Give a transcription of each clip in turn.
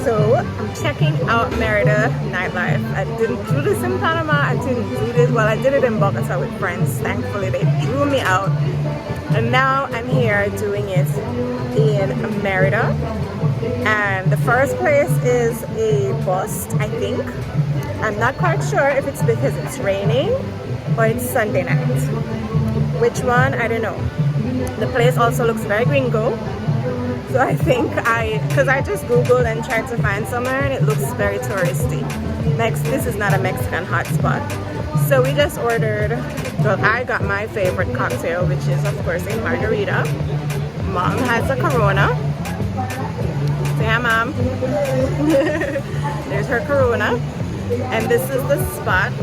so I'm checking out Merida Nightlife. I didn't do this in Panama. I didn't do this, well, I did it in Bogota with friends. Thankfully, they drew me out. And now I'm here doing it in Merida. And the first place is a bust, I think. I'm not quite sure if it's because it's raining or it's Sunday night. Which one? I don't know. The place also looks very gringo. So I think because I just Googled and tried to find somewhere and it looks very touristy. Next, this is not a Mexican hotspot. So we just ordered, well, I got my favorite cocktail, which is of course a margarita. Mom has a Corona. Say hi, Mom. There's her Corona. And this is the spot.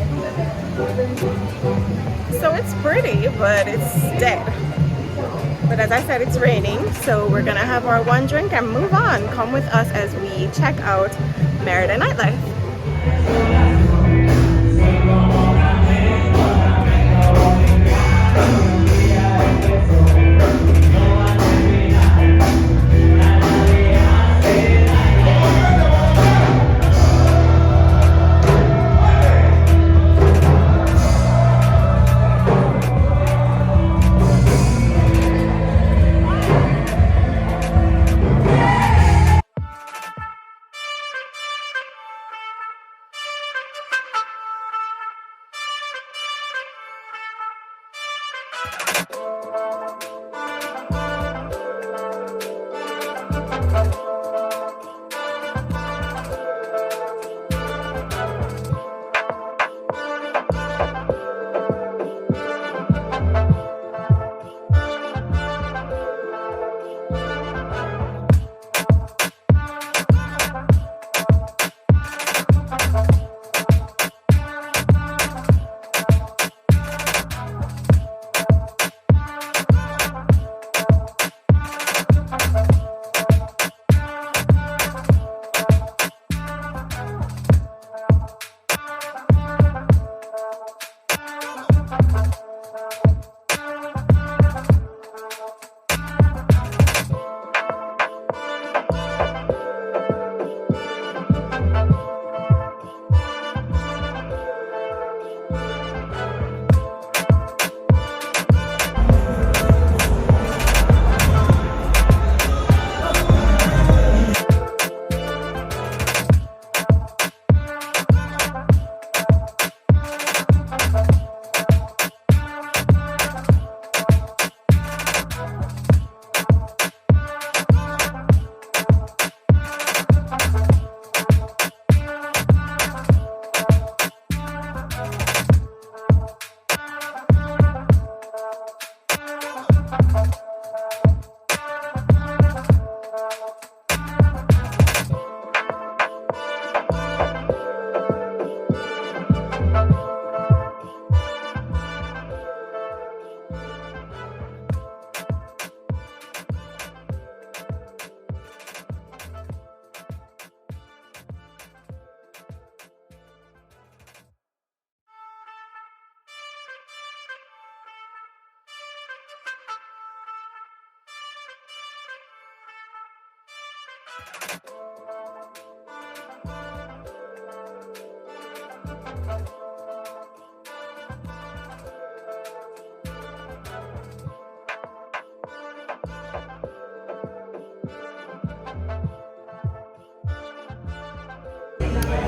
So it's pretty, but it's dead. But as I said, it's raining, so we're gonna have our one drink and move on. Come with us as we check out Merida Nightlife.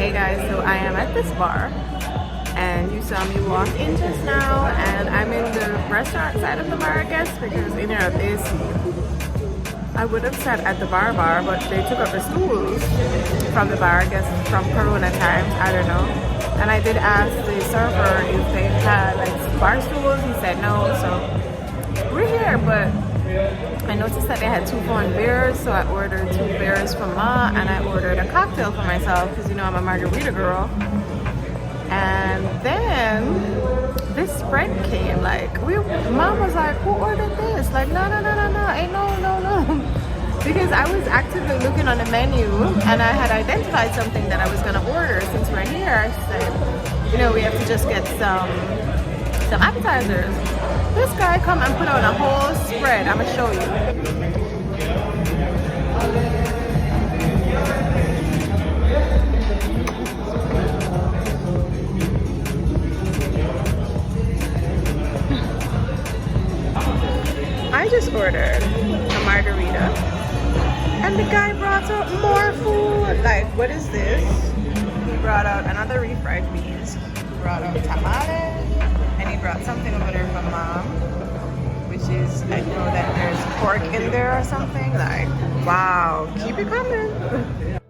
Hey guys, so I am at this bar and you saw me walk in just now and I'm in the restaurant side of the bar, I guess, because in here they see. I would have sat at the bar, but they took up the stools from the bar, I guess from Corona times, I don't know. And I did ask the server if they had like bar stools. He said no, so we're here, but I noticed that they had 2 foreign beers, so I ordered 2 beers for Ma and I ordered a cocktail for myself because you know I'm a margarita girl. And then this spread came, like Mom was like, who ordered this? Like no, ain't no. Because I was actively looking on the menu and I had identified something that I was gonna order. Since we're here, I said, you know, we have to just get some appetizers. This guy come and put on a whole spread. I'm gonna show you. guy brought out more food. Like, what is this? He brought out another refried beans. He brought out tamales. And he brought something over there for mom. Which is, I know that there's pork in there or something. Like, wow. Keep it coming.